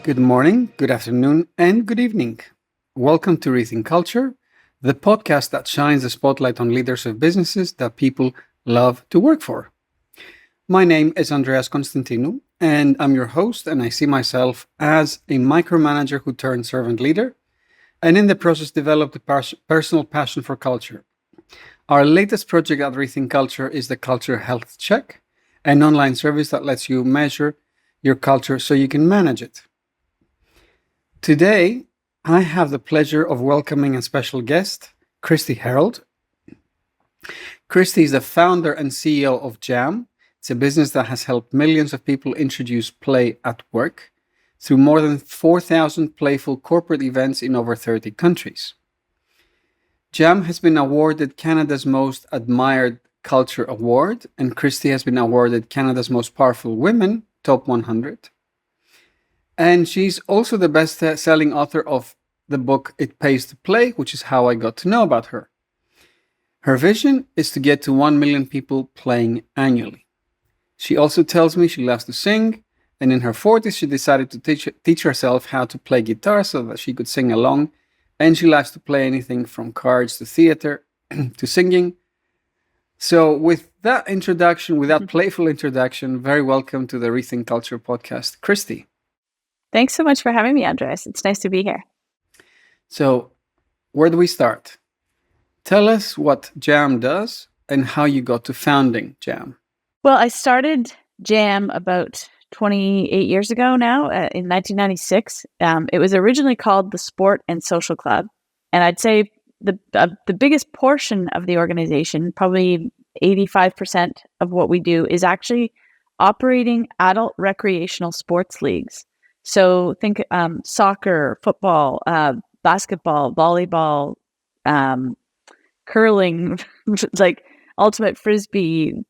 Good morning, good afternoon, and good evening. Welcome to Rethink Culture, the podcast that shines the spotlight on leaders of businesses that people love to work for. My name is Andreas Constantinou, and I'm your host, and I see myself as a micromanager who turned servant leader, and in the process developed a personal passion for culture. Our latest project at Rethink Culture is the Culture Health Check, an online service that lets you measure your culture so you can manage it. Today, I have the pleasure of welcoming a special guest, Kristi Herold. Kristi is the founder and CEO of Jam. It's a business that has helped millions of people introduce play at work through more than 4,000 playful corporate events in over 30 countries. Jam has been awarded Canada's Most Admired Culture Award, and Kristi has been awarded Canada's Most Powerful Women Top 100. And she's also the best-selling author of the book It Pays to Play, which is how I got to know about her. Her vision is to get to 1 million people playing annually. She also tells me she loves to sing, and in her 40s she decided to teach herself how to play guitar so that she could sing along, and she loves to play anything from cards to theater to singing. So with that introduction, with that playful introduction, very welcome to the Rethink Culture podcast, Kristi. Thanks so much for having me, Andres. It's nice to be here. So, where do we start? Tell us what Jam does and how you got to founding Jam. Well, I started Jam about 28 years ago now, in 1996. It was originally called the Sport and Social Club. And I'd say the biggest portion of the organization, probably 85% of what we do, is actually operating adult recreational sports leagues. So think soccer, football, basketball, volleyball, curling, like ultimate frisbee,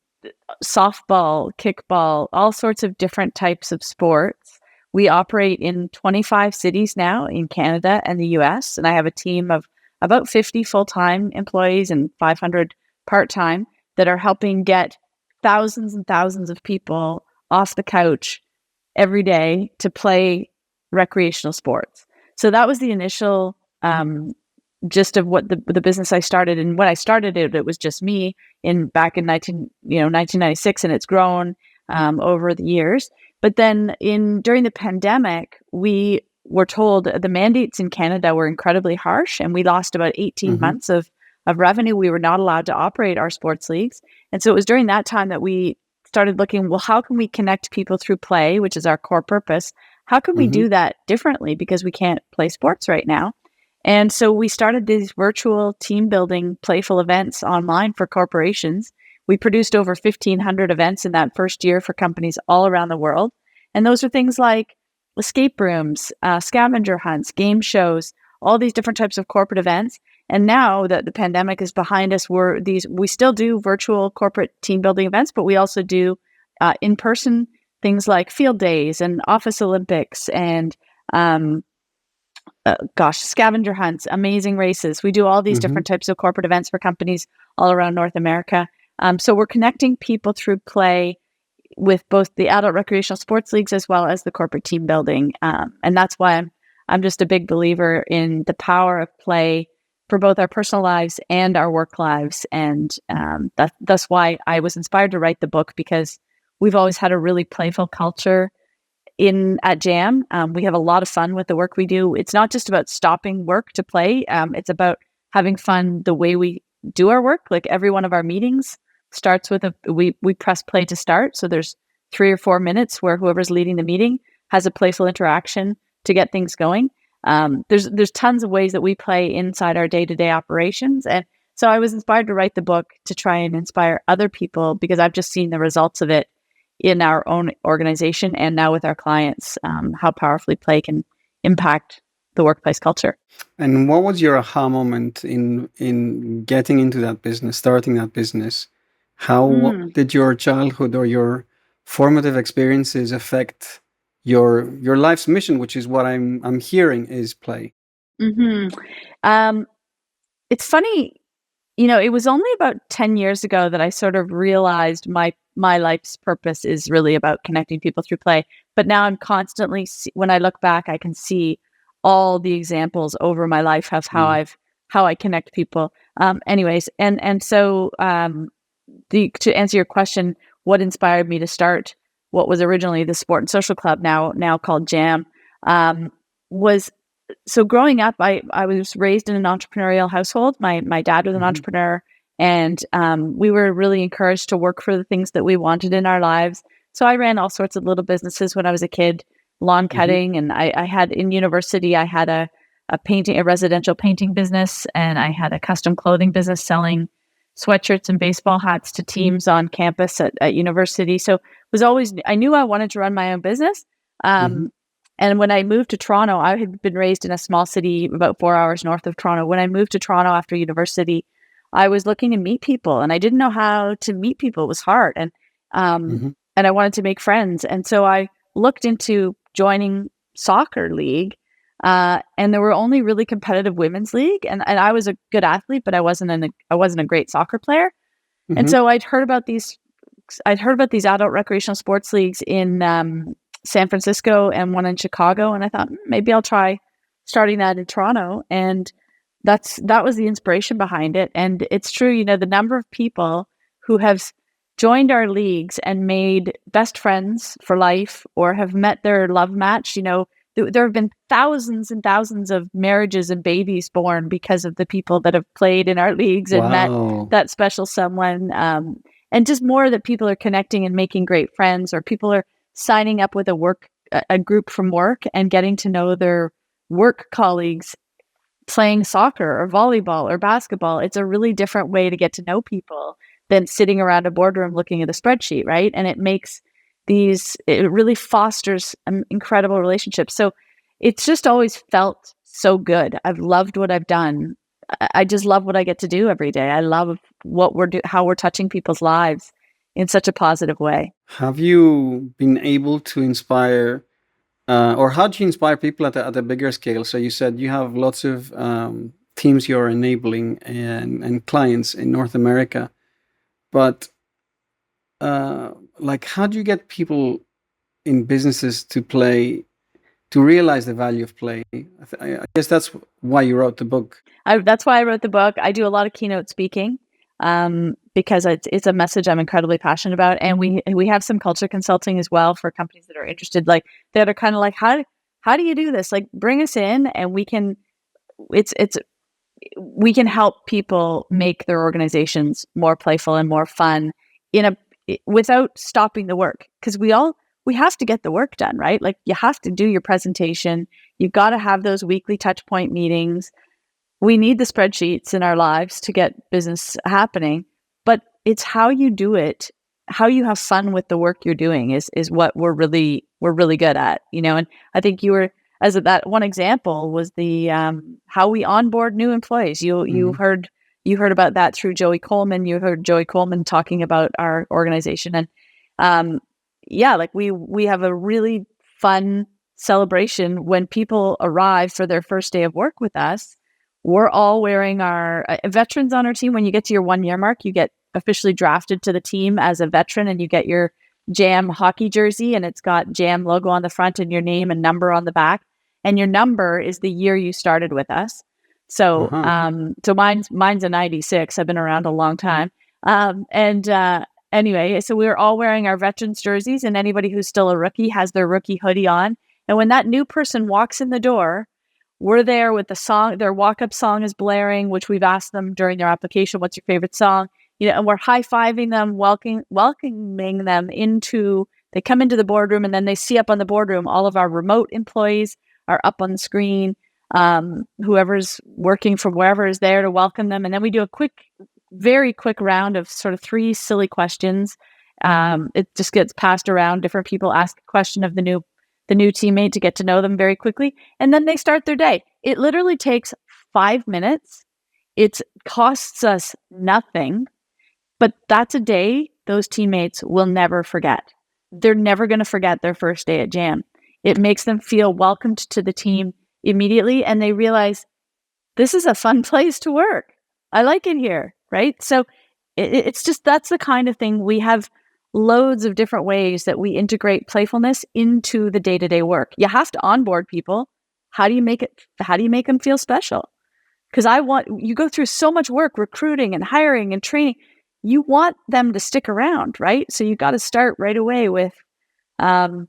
softball, kickball, all sorts of different types of sports. We operate in 25 cities now in Canada and the US, and I have a team of about 50 full-time employees and 500 part-time that are helping get thousands and thousands of people off the couch every day to play recreational sports. So that was the initial gist of what the business I started. And when I started it, it was just me back in 1996, and it's grown over the years. But then during the pandemic, we were told the mandates in Canada were incredibly harsh, and we lost about 18 months of revenue. We were not allowed to operate our sports leagues. And so it was during that time that we started looking, well, how can we connect people through play, which is our core purpose? How can we do that differently, because we can't play sports right now? And so we started these virtual team building playful events online for corporations. We produced over 1,500 events in that first year for companies all around the world. And those are things like escape rooms, scavenger hunts, game shows, all these different types of corporate events. And now that the pandemic is behind us, we still do virtual corporate team building events, but we also do in-person things like field days and office Olympics and scavenger hunts, amazing races. We do all these different types of corporate events for companies all around North America. So we're connecting people through play with both the adult recreational sports leagues as well as the corporate team building. And that's why I'm just a big believer in the power of play for both our personal lives and our work lives. And that's why I was inspired to write the book, because we've always had a really playful culture at Jam. We have a lot of fun with the work we do. It's not just about stopping work to play. It's about having fun the way we do our work. Like every one of our meetings starts with we press play to start. So there's 3 or 4 minutes where whoever's leading the meeting has a playful interaction to get things going. There's tons of ways that we play inside our day-to-day operations. And so I was inspired to write the book to try and inspire other people, because I've just seen the results of it in our own organization and now with our clients, how powerfully play can impact the workplace culture. And what was your aha moment in getting into that business, starting that business? How did your childhood or your formative experiences affect your life's mission, which is what I'm hearing is play? It's funny. It was only about 10 years ago that I sort of realized my life's purpose is really about connecting people through play. But now I'm constantly, when I look back, I can see all the examples over my life of how I connect people. Anyways, and so to answer your question, what inspired me to start what was originally the Sport and Social Club, now called Jam, was, so growing up, I was raised in an entrepreneurial household. My dad was an entrepreneur, and we were really encouraged to work for the things that we wanted in our lives. So I ran all sorts of little businesses when I was a kid, lawn cutting, and I had, in university, I had a residential painting business, and I had a custom clothing business selling sweatshirts and baseball hats to teams on campus at university. So I knew I wanted to run my own business. And when I moved to Toronto, I had been raised in a small city about 4 hours north of Toronto. When I moved to Toronto after university, I was looking to meet people, and I didn't know how to meet people. It was hard. And I wanted to make friends. And so I looked into joining soccer league, and there were only really competitive women's league. And I was a good athlete, but I wasn't a great soccer player. And so I'd heard about these adult recreational sports leagues in San Francisco and one in Chicago, and I thought maybe I'll try starting that in Toronto. And that was the inspiration behind it. And it's true, the number of people who have joined our leagues and made best friends for life, or have met their love match. There have been thousands and thousands of marriages and babies born because of the people that have played in our leagues and met that special someone. And just more that people are connecting and making great friends, or people are signing up with a group from work and getting to know their work colleagues playing soccer or volleyball or basketball. It's a really different way to get to know people than sitting around a boardroom looking at a spreadsheet, right? And it really fosters incredible relationships. So it's just always felt so good. I've loved what I've done. I just love what I get to do every day. I love how we're touching people's lives in such a positive way. Have you been able to inspire, or how do you inspire people at a bigger scale? So you said you have lots of teams you're enabling and clients in North America, but how do you get people in businesses to realize the value of play? I guess that's why you wrote the book. That's why I wrote the book. I do a lot of keynote speaking because it's a message I'm incredibly passionate about. And we have some culture consulting as well for companies that are interested, that are kind of like, how do you do this? Bring us in, and we can help people make their organizations more playful and more fun without stopping the work. Because we have to get the work done, right? You have to do your presentation. You've got to have those weekly touch point meetings. We need the spreadsheets in our lives to get business happening, but it's how you do it, how you have fun with the work you're doing is what we're really good at, And I think that one example was the how we onboard new employees. You heard about that through Joey Coleman. You heard Joey Coleman talking about our organization, and we have a really fun celebration when people arrive for their first day of work with us. We're all wearing our veterans on our team. When you get to your 1 year mark, you get officially drafted to the team as a veteran, and you get your Jam hockey jersey, and it's got Jam logo on the front and your name and number on the back. And your number is the year you started with us. So, so mine's a 96. I've been around a long time. Anyway, so we're all wearing our veterans jerseys, and anybody who's still a rookie has their rookie hoodie on. And when that new person walks in the door, we're there with the song. Their walk-up song is blaring, which we've asked them during their application, what's your favorite song? And we're high-fiving them, welcoming them they come into the boardroom, and then they see up on the boardroom, all of our remote employees are up on the screen. Whoever's working from wherever is there to welcome them. And then we do a very quick round of sort of 3 silly questions. It just gets passed around. Different people ask a question of the new teammate to get to know them very quickly. And then they start their day. It literally takes 5 minutes. It costs us nothing, but that's a day those teammates will never forget. They're never going to forget their first day at Jam. It makes them feel welcomed to the team immediately, and they realize this is a fun place to work. I like it here. right? So it's just, that's the kind of thing. We have loads of different ways that we integrate playfulness into the day-to-day work. You have to onboard people. How do you make them feel special? Because you go through so much work recruiting and hiring and training. You want them to stick around, right? So you got to start right away with having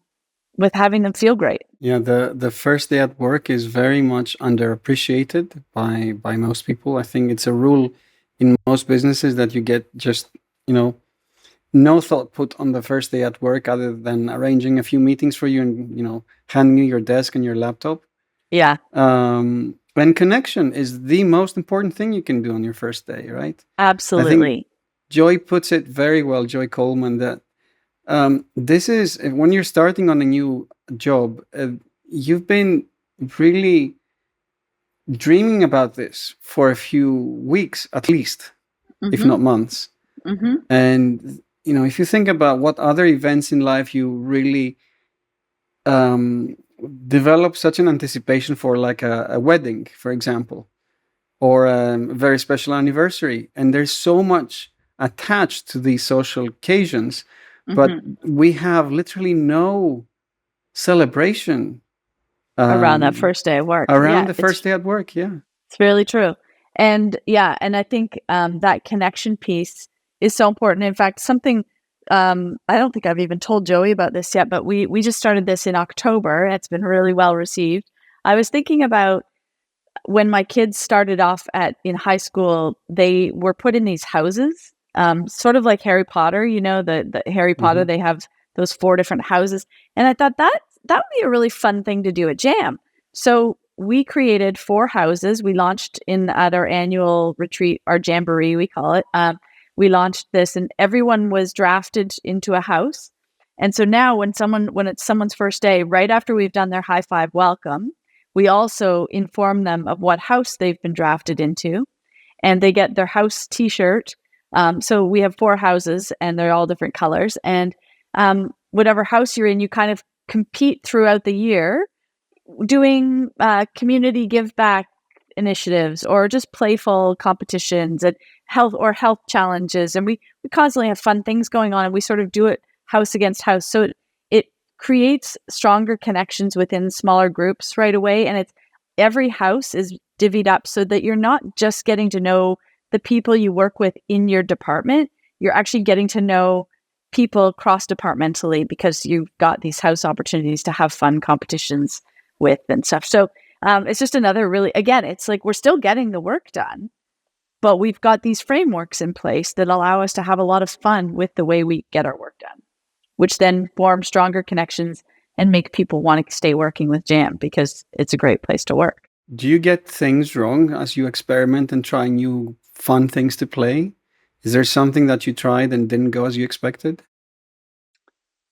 them feel great. Yeah, the first day at work is very much underappreciated by most people. I think it's a rule in most businesses that you get just, no thought put on the first day at work other than arranging a few meetings for you and, handing you your desk and your laptop. Yeah. And connection is the most important thing you can do on your first day, right? Absolutely. I think Joy puts it very well, Joy Coleman, that this is when you're starting on a new job, you've been really dreaming about this for a few weeks at least, if not months. And if you think about what other events in life you really develop such an anticipation for, like a wedding, for example, or a very special anniversary, and there's so much attached to these social occasions, but we have literally no celebration around that first day of work. Around the first day at work, yeah. It's really true. And I think that connection piece is so important. In fact, something I don't think I've even told Joey about this yet, but we just started this in October. It's been really well received. I was thinking about when my kids started off in high school, they were put in these houses, sort of like Harry Potter. The Harry Potter, they have those 4 different houses. And I thought that would be a really fun thing to do at Jam. So we created 4 houses. We launched at our annual retreat, our Jamboree, we call it. We launched this, and everyone was drafted into a house. And so now when it's someone's first day, right after we've done their high five welcome, we also inform them of what house they've been drafted into, and they get their house t-shirt. So we have 4 houses, and they're all different colors. And whatever house you're in, you kind of compete throughout the year doing community give back initiatives or just playful competitions and health challenges. And we constantly have fun things going on, and we sort of do it house against house. So it creates stronger connections within smaller groups right away. And every house is divvied up so that you're not just getting to know the people you work with in your department. You're actually getting to know people cross-departmentally because you've got these house opportunities to have fun competitions with and stuff. So it's just another really, again, it's like we're still getting the work done, but we've got these frameworks in place that allow us to have a lot of fun with the way we get our work done, which then form stronger connections and make people want to stay working with Jam because it's a great place to work. Do you get things wrong as you experiment and try new fun things to play? Is there something that you tried and didn't go as you expected?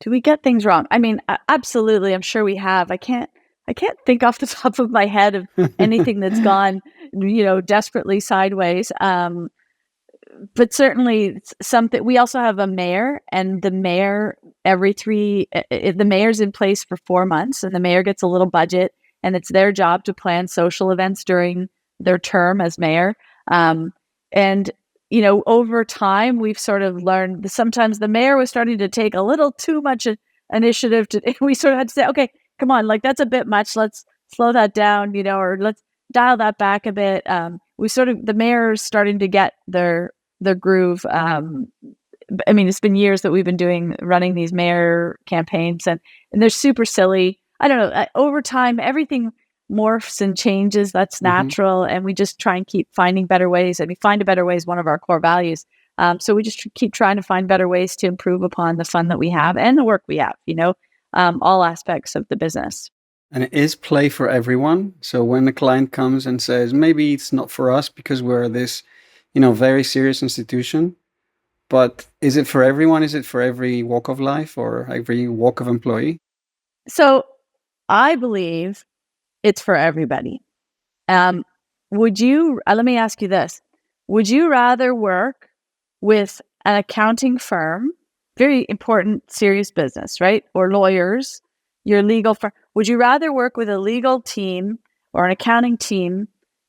Do we get things wrong? I mean, absolutely. I'm sure we have. I can't think off the top of my head of anything that's gone, desperately sideways. But certainly something. We also have a mayor, and the mayor the mayor's in place for 4 months, and the mayor gets a little budget, and it's their job to plan social events during their term as mayor. And over time, we've sort of learned that sometimes the mayor was starting to take a little too much initiative. We sort of had to say, okay, come on, like that's a bit much. Let's slow that down, or let's dial that back a bit. The mayor's starting to get their groove. I mean, it's been years that we've been running these mayor campaigns, and they're super silly. I don't know. Over time, everything morphs and changes. That's natural, and we just try and keep finding better ways. I mean, find a better way is one of our core values. So we just keep trying to find better ways to improve upon the fun that we have and the work we have. All aspects of the business. And it is play for everyone. So when a client comes and says, maybe it's not for us because we're this, very serious institution, but is it for everyone? Is it for every walk of life or every walk of employee? So I believe it's for everybody. Let me ask you this. Would you rather work with an accounting firm, very important, serious business, right? Or lawyers, your legal firm? Would you rather work with a legal team or an accounting team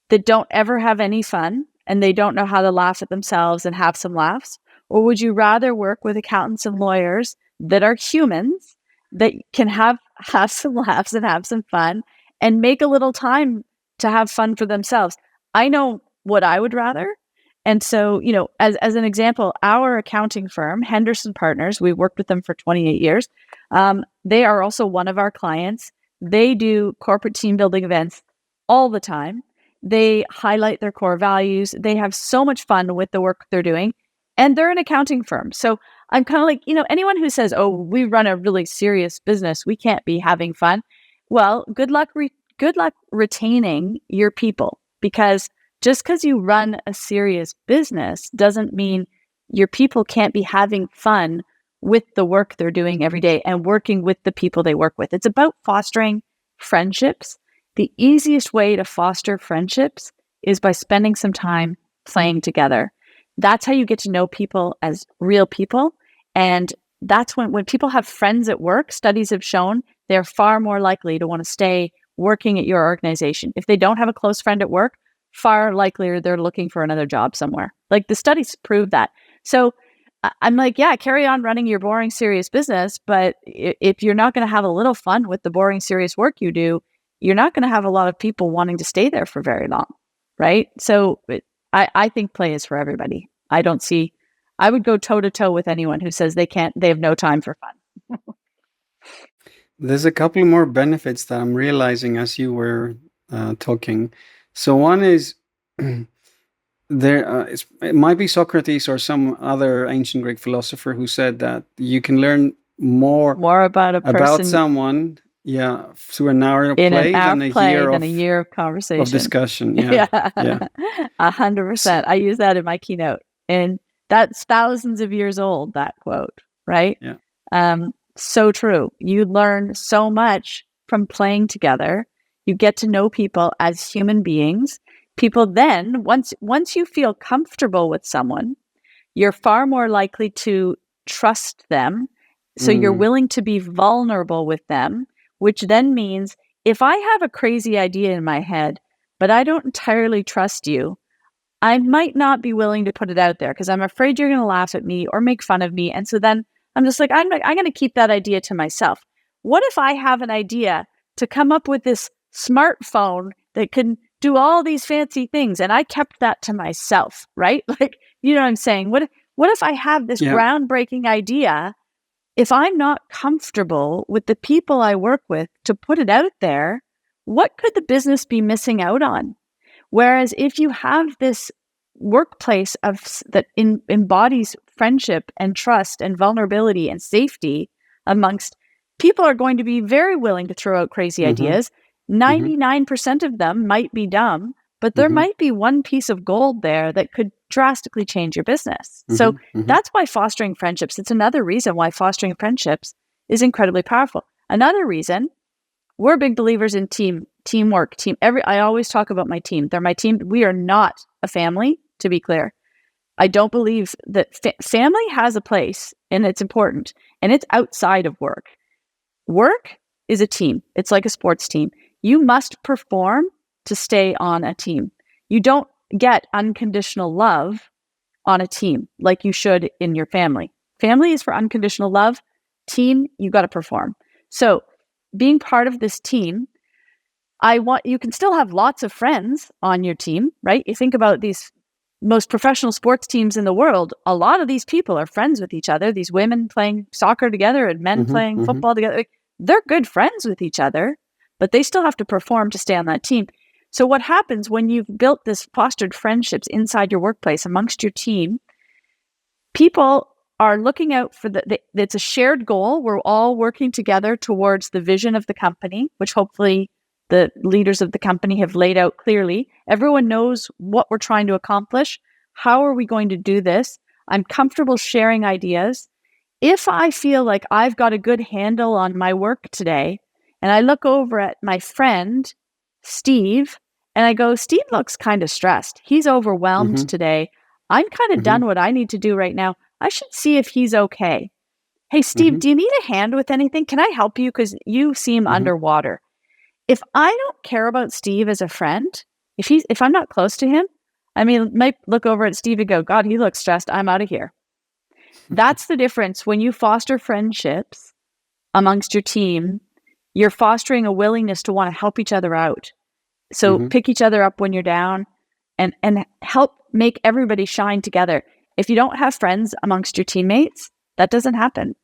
that don't ever have any fun and they don't know how to laugh at themselves and have some laughs? Or would you rather work with accountants and lawyers that are humans that can have some laughs and have some fun and make a little time to have fun for themselves? I know what I would rather. And so, as an example, our accounting firm, Henderson Partners, we worked with them for 28 years. They are also one of our clients. They do corporate team building events all the time. They highlight their core values. They have so much fun with the work they're doing. And they're an accounting firm. So I'm kind of like, anyone who says, oh, we run a really serious business, we can't be having fun. Well, good luck retaining your people, because just because you run a serious business doesn't mean your people can't be having fun with the work they're doing every day and working with the people they work with. It's about fostering friendships. The easiest way to foster friendships is by spending some time playing together. That's how you get to know people as real people. And that's when people have friends at work, studies have shown they're far more likely to want to stay working at your organization. If they don't have a close friend at work, far likelier they're looking for another job somewhere. Like, the studies prove that. So I'm like, yeah, carry on running your boring, serious business. But if you're not going to have a little fun with the boring, serious work you do, you're not going to have a lot of people wanting to stay there for very long. Right. So I think play is for everybody. I would go toe to toe with anyone who says they have no time for fun. There's a couple more benefits that I'm realizing as you were talking. So one is it might be Socrates or some other ancient Greek philosopher who said that you can learn more about a person, about someone, through an hour of play than a year of conversation, of discussion. Yeah. 100%. I use that in my keynote, and that's thousands of years old, that quote, right? Yeah. So true. You learn so much from playing together. You get to know people as human beings. People then, once you feel comfortable with someone, you're far more likely to trust them. So you're willing to be vulnerable with them, which then means if I have a crazy idea in my head, but I don't entirely trust you, I might not be willing to put it out there because I'm afraid you're going to laugh at me or make fun of me. And so then I'm just like, I'm going to keep that idea to myself. What if I have an idea to come up with this smartphone that can do all these fancy things, and I kept that to myself, right? Like, you know what I'm saying? What if I have this groundbreaking idea? If I'm not comfortable with the people I work with to put it out there, what could the business be missing out on? Whereas if you have this workplace that embodies friendship and trust and vulnerability and safety amongst people, are going to be very willing to throw out crazy ideas. 99% of them might be dumb, but there might be one piece of gold there that could drastically change your business. So that's why fostering friendships, it's another reason why fostering friendships is incredibly powerful. Another reason, we're big believers in teamwork. I always talk about my team. They're my team. We are not a family, to be clear. I don't believe that family has a place, and it's important, and it's outside of work. Work is a team. It's like a sports team. You must perform to stay on a team. You don't get unconditional love on a team like you should in your family. Family is for unconditional love. Team, you got to perform. So being part of this team, you can still have lots of friends on your team, right? You think about these most professional sports teams in the world. A lot of these people are friends with each other. These women playing soccer together and men playing football together. They're good friends with each other, but they still have to perform to stay on that team. So what happens when you've built this fostered friendships inside your workplace amongst your team, people are looking out for it's a shared goal. We're all working together towards the vision of the company, which hopefully the leaders of the company have laid out clearly. Everyone knows what we're trying to accomplish. How are we going to do this? I'm comfortable sharing ideas. If I feel like I've got a good handle on my work today, and I look over at my friend, Steve, and I go, Steve looks kind of stressed. He's overwhelmed today. I'm kind of done what I need to do right now. I should see if he's okay. Hey, Steve, do you need a hand with anything? Can I help you? Because you seem underwater. If I don't care about Steve as a friend, if I'm not close to him, I mean, might look over at Steve and go, God, he looks stressed. I'm out of here. That's the difference. When you foster friendships amongst your team, you're fostering a willingness to want to help each other out. So pick each other up when you're down and help make everybody shine together. If you don't have friends amongst your teammates, that doesn't happen.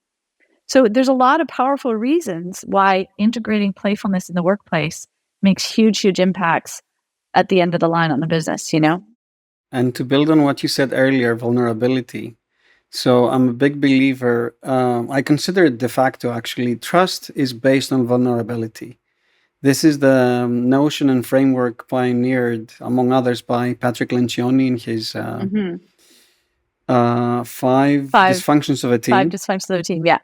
So there's a lot of powerful reasons why integrating playfulness in the workplace makes huge, huge impacts at the end of the line on the business, And to build on what you said earlier, vulnerability. So I'm a big believer. I consider it de facto, actually. Trust is based on vulnerability. This is the notion and framework pioneered, among others, by Patrick Lencioni in his five dysfunctions of a team. 5 dysfunctions of a team, yeah.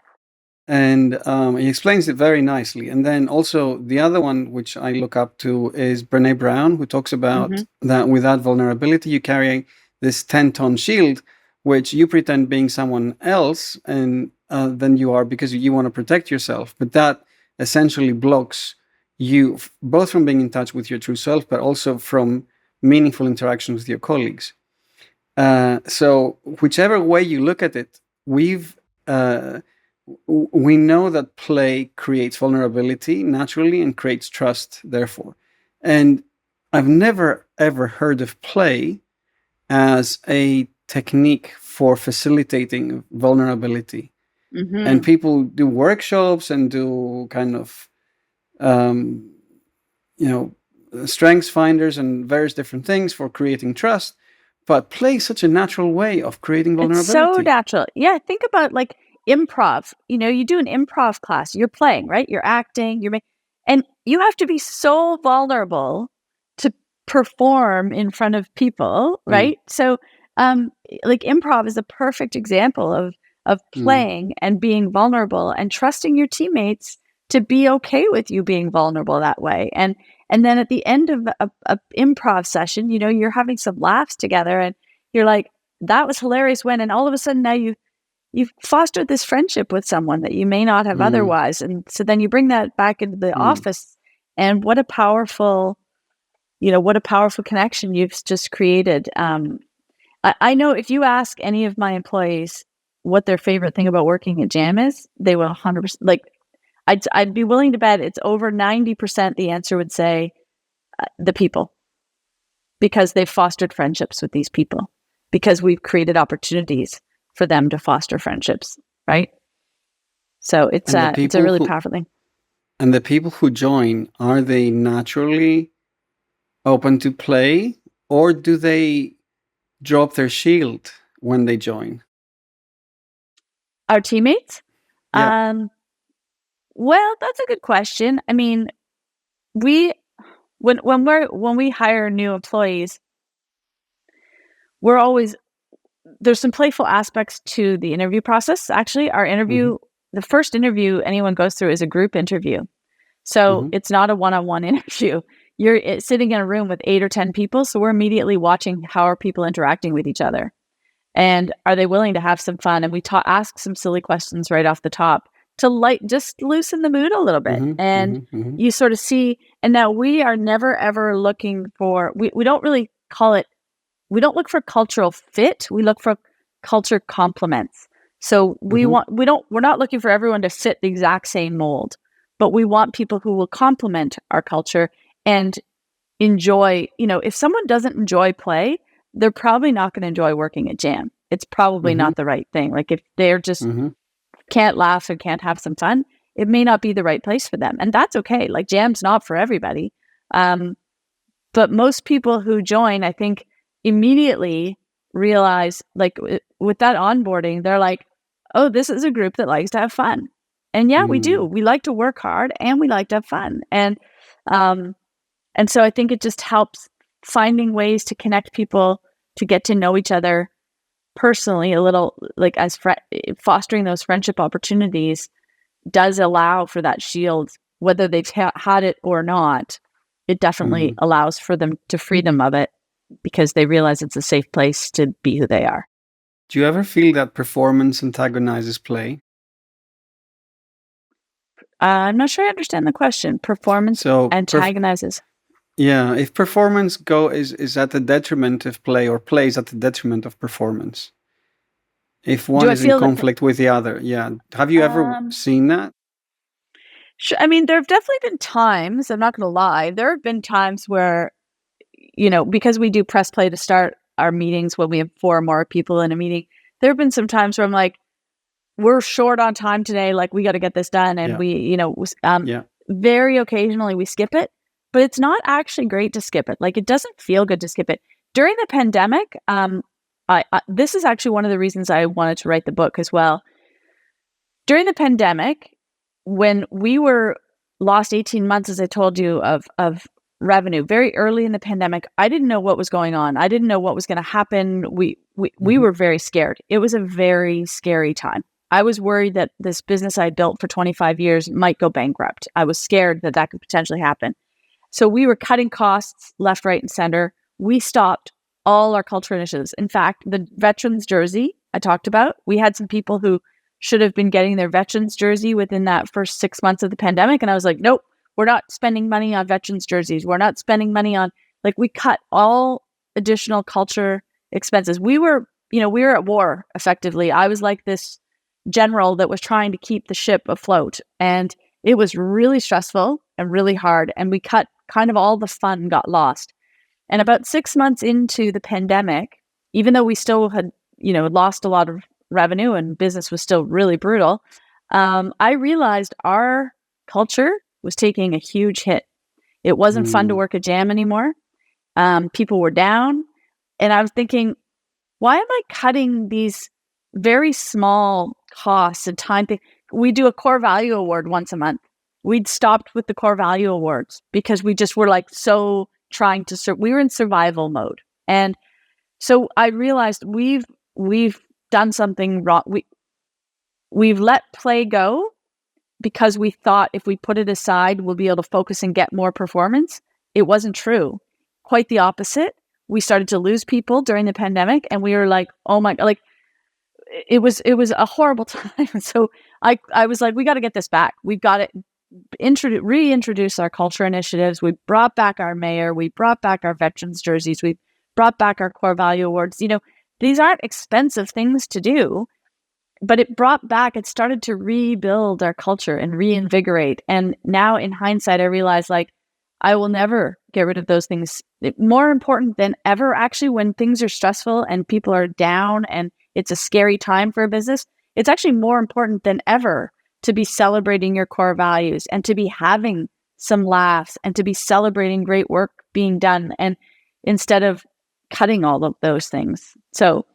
And he explains it very nicely. And then also the other one, which I look up to, is Brene Brown, who talks about that without vulnerability, you carry this 10-ton shield, which you pretend being someone else and than you are because you want to protect yourself. But that essentially blocks you both from being in touch with your true self, but also from meaningful interactions with your colleagues. So whichever way you look at it, we know that play creates vulnerability naturally and creates trust, therefore. And I've never, ever heard of play as a technique for facilitating vulnerability. And people do workshops and do kind of, strengths finders and various different things for creating trust. But play is such a natural way of creating vulnerability. It's so natural. Yeah, think about like improv. You do an improv class. You're playing, right? You're acting. And you have to be so vulnerable to perform in front of people, right? So, like improv is a perfect example of playing and being vulnerable and trusting your teammates to be okay with you being vulnerable that way. And then at the end of a improv session, you're having some laughs together and you're like, that was hilarious when, and all of a sudden now you've fostered this friendship with someone that you may not have otherwise. And so then you bring that back into the office, and what a powerful connection you've just created. I know if you ask any of my employees what their favorite thing about working at Jam is, they will 100%, like, I'd be willing to bet it's over 90% the answer would say the people, because they've fostered friendships with these people, because we've created opportunities for them to foster friendships, right? So it's a really powerful thing. And the people who join, are they naturally open to play, or do they drop their shield when they join? Our teammates? Yeah. Well, that's a good question. I mean, when we hire new employees, there's some playful aspects to the interview process. Actually, our interview, the first interview anyone goes through is a group interview. So it's not a one-on-one interview. You're sitting in a room with 8 or 10 people. So we're immediately watching how are people interacting with each other, and are they willing to have some fun? And we ask some silly questions right off the top to just loosen the mood a little bit. You sort of see, and now we are never ever looking for, we don't really call it, we don't look for cultural fit. We look for culture complements. So we're not looking for everyone to fit the exact same mold, but we want people who will complement our culture and enjoy, if someone doesn't enjoy play, they're probably not going to enjoy working at Jam. It's probably not the right thing. Like if they're just can't laugh and can't have some fun, it may not be the right place for them. And that's okay. Like Jam's not for everybody. But most people who join, I think, immediately realize, like with that onboarding, they're like, oh, this is a group that likes to have fun. And yeah, we do. We like to work hard and we like to have fun. And so I think it just helps finding ways to connect people, to get to know each other personally a little, like as fostering those friendship opportunities does allow for that shield, whether they've had it or not. It definitely allows for them to free them of it, because they realize it's a safe place to be who they are. Do you ever feel that performance antagonizes play? I'm not sure I understand the question. Performance antagonizes. Yeah, if performance is at the detriment of play, or plays at the detriment of performance. If one Do I is in feel that? conflict with the other. Yeah. Have you ever seen that? I mean, there have definitely been times, I'm not going to lie, there have been times where, because we do press play to start our meetings when we have 4 or more people in a meeting, there have been some times where I'm like, we're short on time today, like we got to get this done. And Yeah. very occasionally we skip it, but it's not actually great to skip it. Like, it doesn't feel good to skip it. During the pandemic, this is actually one of the reasons I wanted to write the book as well. During the pandemic, when we were lost 18 months, as I told you, of revenue, very early in the pandemic, I didn't know what was going on. I didn't know what was going to happen. We were very scared. It was a very scary time. I was worried that this business I built for 25 years might go bankrupt. I was scared that that could potentially happen. So we were cutting costs left, right, and center. We stopped all our culture initiatives. In fact, the veterans jersey I talked about, we had some people who should have been getting their veterans jersey within that first 6 months of the pandemic. And I was like, nope, we're not spending money on veterans jerseys. We're not spending money on, we cut all additional culture expenses. We were at war effectively. I was like this general that was trying to keep the ship afloat. And it was really stressful and really hard. And we cut kind of all the fun got lost. And about 6 months into the pandemic, even though we still had, lost a lot of revenue and business was still really brutal, I realized our culture was taking a huge hit. It wasn't fun to work at Jam anymore. People were down. And I was thinking, why am I cutting these very small costs and time? We do a core value award once a month. We'd stopped with the core value awards because we just were so trying to we were in survival mode. And so I realized we've done something wrong. We've let play go because we thought if we put it aside, we'll be able to focus and get more performance. It wasn't true. Quite the opposite. We started to lose people during the pandemic, and we were like, oh my, it was a horrible time. So I was like, we got to get this back. We've got to reintroduce our culture initiatives. We brought back our mayor. We brought back our veterans jerseys. We brought back our core value awards. These aren't expensive things to do, but it started to rebuild our culture and reinvigorate. And now in hindsight, I realize I will never get rid of those things. More important than ever, actually, when things are stressful and people are down and it's a scary time for a business, it's actually more important than ever to be celebrating your core values and to be having some laughs and to be celebrating great work being done, and instead of cutting all of those things. So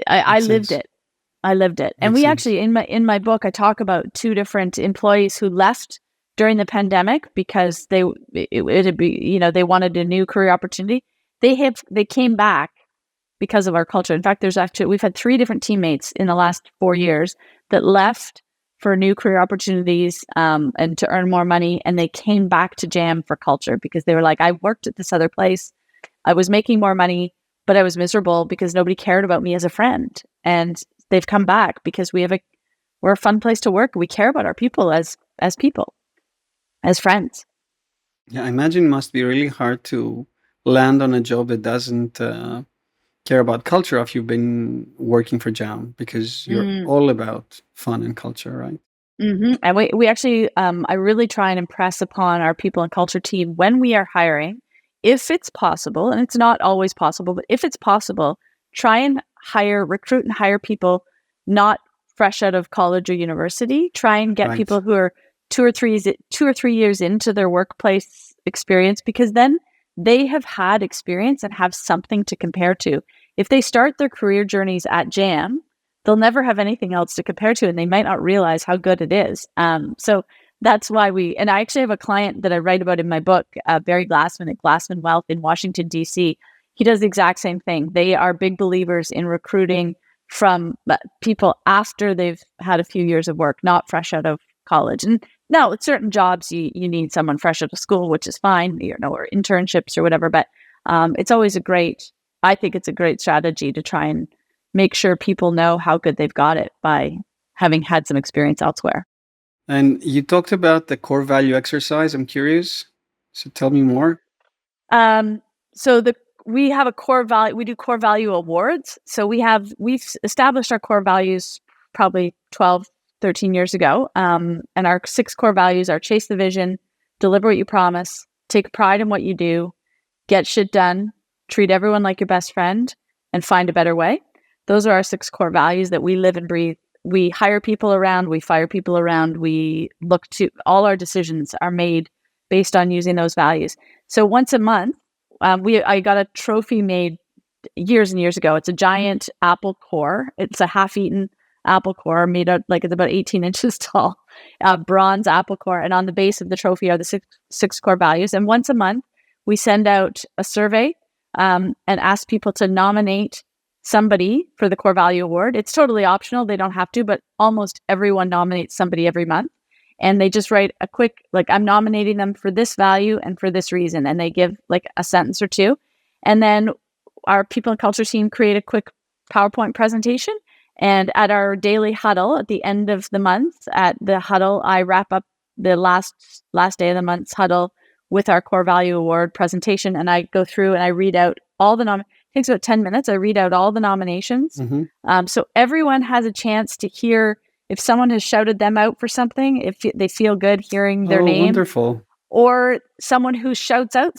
I lived it. I lived it. And we actually, in my book, I talk about 2 different employees who left during the pandemic because they wanted a new career opportunity. They came back because of our culture. In fact, we've had 3 different teammates in the last 4 years that left for new career opportunities and to earn more money. And they came back to Jam for culture because they were like, I worked at this other place. I was making more money, but I was miserable because nobody cared about me as a friend. And they've come back because we're a fun place to work. We care about our people as people, as friends. Yeah, I imagine it must be really hard to land on a job that doesn't care about culture if you've been working for Jam, because you're all about fun and culture, right? Mm-hmm. And we actually, I really try and impress upon our people and culture team when we are hiring, if it's possible, and it's not always possible, but if it's possible, try and recruit and hire people not fresh out of college or university. Try and get people who are 2 or 3 years into their workplace experience, because then they have had experience and have something to compare to. If they start their career journeys at Jam, they'll never have anything else to compare to, and they might not realize how good it is. So that's why and I actually have a client that I write about in my book, Barry Glassman at Glassman Wealth in Washington, D.C. He does the exact same thing. They are big believers in recruiting from people after they've had a few years of work, not fresh out of college. And now with certain jobs, you need someone fresh out of school, which is fine, or internships or whatever. But it's always I think it's a great strategy to try and make sure people know how good they've got it by having had some experience elsewhere. And you talked about the core value exercise. I'm curious. So tell me more. So we have a core value. We do core value awards. So we've established our core values probably 12, 13 years ago. And our 6 core values are chase the vision, deliver what you promise, take pride in what you do, get shit done, treat everyone like your best friend, and find a better way. Those are our 6 core values that we live and breathe. We hire people around, we fire people around, we look to all our decisions are made based on using those values. So once a month, I got a trophy made years and years ago. It's a giant apple core. It's a half-eaten apple core made out like it's about 18 inches tall, bronze apple core. And on the base of the trophy are the six core values. And once a month, we send out a survey and ask people to nominate somebody for the core value award. It's totally optional. They don't have to, but almost everyone nominates somebody every month. And they just write a quick, like, I'm nominating them for this value and for this reason. And they give like a sentence or two. And then our people and culture team create a quick PowerPoint presentation. And at our daily huddle at the end of the month, at the huddle, I wrap up the last day of the month's huddle with our core value award presentation. And I go through and I read out all the it takes about 10 minutes. I read out all the nominations. So everyone has a chance to hear if someone has shouted them out for something, if they feel good hearing their name. Wonderful. Or someone who shouts out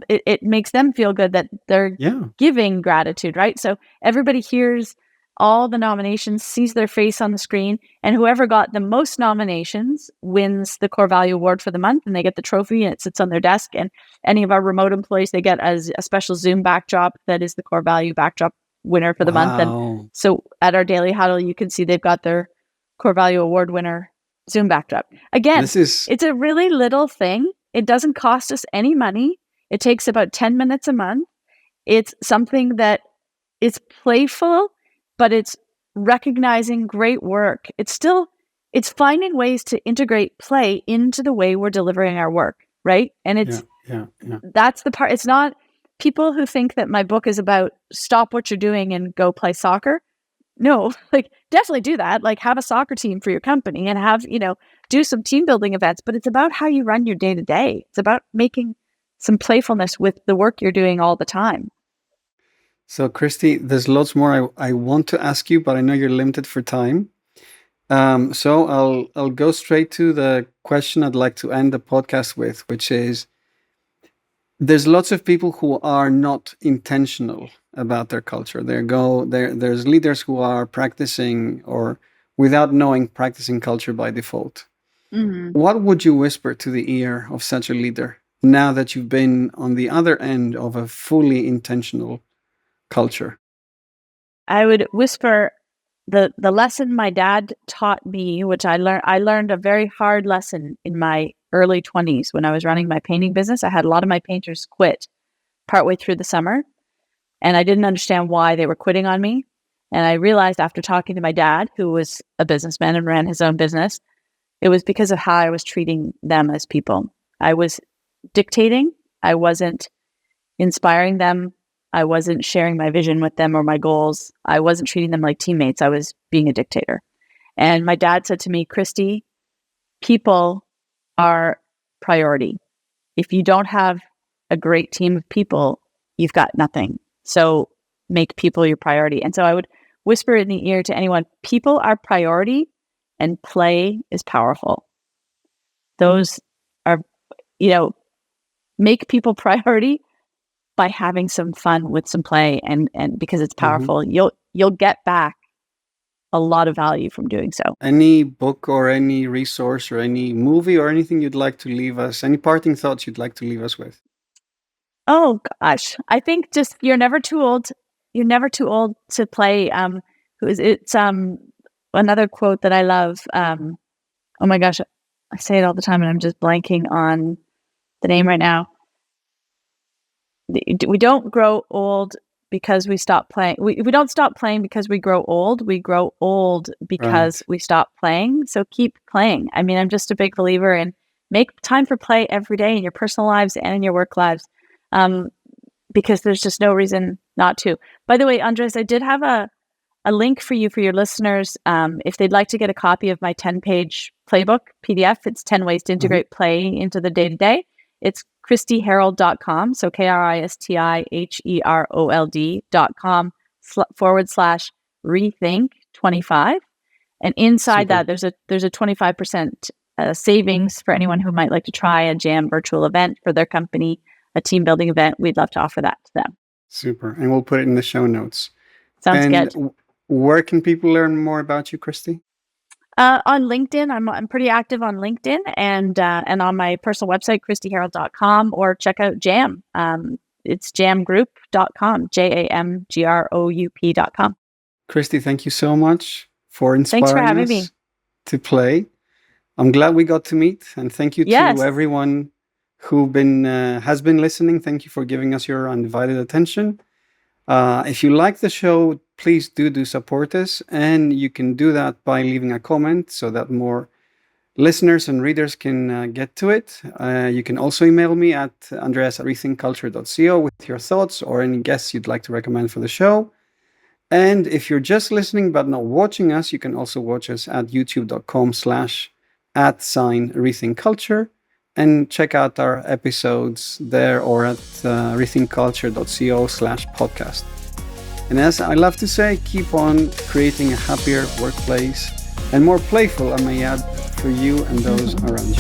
it makes them feel good that they're giving gratitude, right? So everybody hears all the nominations, sees their face on the screen, and whoever got the most nominations wins the core value award for the month, and they get the trophy and it sits on their desk. And any of our remote employees, they get as a special Zoom backdrop that is the core value backdrop winner for the month. And so at our daily huddle, you can see they've got their core value award winner Zoom backdrop. Again, it's a really little thing. It doesn't cost us any money. It takes about 10 minutes a month. It's something that is playful, but it's recognizing great work. It's finding ways to integrate play into the way we're delivering our work, right? And that's the part. It's not people who think that my book is about stop what you're doing and go play soccer. No, like definitely do that. Like have a soccer team for your company and have, do some team building events, but it's about how you run your day to day. It's about making some playfulness with the work you're doing all the time. So Kristi, there's lots more I want to ask you, but I know you're limited for time. So I'll go straight to the question I'd like to end the podcast with, which is, there's lots of people who are not intentional about their culture. There's leaders who are practicing or without knowing practicing culture by default. What would you whisper to the ear of such a leader now that you've been on the other end of a fully intentional culture? I would whisper the lesson my dad taught me, which I learned a very hard lesson in my early 20s when I was running my painting business. I had a lot of my painters quit partway through the summer, and I didn't understand why they were quitting on me. And I realized after talking to my dad, who was a businessman and ran his own business, it was because of how I was treating them as people. I was dictating. I wasn't inspiring them. I wasn't sharing my vision with them or my goals. I wasn't treating them like teammates. I was being a dictator. And my dad said to me, Kristi, people are priority. If you don't have a great team of people, you've got nothing. So make people your priority. And so I would whisper in the ear to anyone, people are priority and play is powerful. Those are, make people priority by having some fun with some play and because it's powerful, you'll get back a lot of value from doing so. Any book or any resource or any movie or anything you'd like to leave us, any parting thoughts you'd like to leave us with? Oh gosh, I think just you're never too old. You're never too old to play. It's another quote that I love. Oh my gosh, I say it all the time and I'm just blanking on the name right now. We don't grow old because we stop playing. We don't stop playing because we grow old. We grow old because we stop playing. So keep playing. I mean, I'm just a big believer in make time for play every day in your personal lives and in your work lives, because there's just no reason not to. By the way, Andres, I did have a link for you for your listeners. If they'd like to get a copy of my 10-page playbook PDF, it's 10 ways to integrate play into the day-to-day. It's KristiHerold.com. So KristiHerold.com /rethink 25. And inside Super. that, there's a 25% savings for anyone who might like to try a Jam virtual event for their company, a team building event. We'd love to offer that to them. Super. And we'll put it in the show notes. Sounds good. Where can people learn more about you, Kristi? On LinkedIn, I'm pretty active on LinkedIn and on my personal website, KristiHerold.com, or check out Jam. It's jamgroup.com, JAMGROUP.com. Kristi, thank you so much for inspiring Thanks for having us me. to play. I'm glad we got to meet, and thank you to everyone who has been listening. Thank you for giving us your undivided attention. If you like the show, please do support us, and you can do that by leaving a comment so that more listeners and readers can get to it. You can also email me at andreas@rethinkculture.co with your thoughts or any guests you'd like to recommend for the show. And if you're just listening but not watching us, you can also watch us at youtube.com/@rethinkculture and check out our episodes there or at rethinkculture.co/podcast. And as I love to say, keep on creating a happier workplace and more playful, I may add, for you and those around you.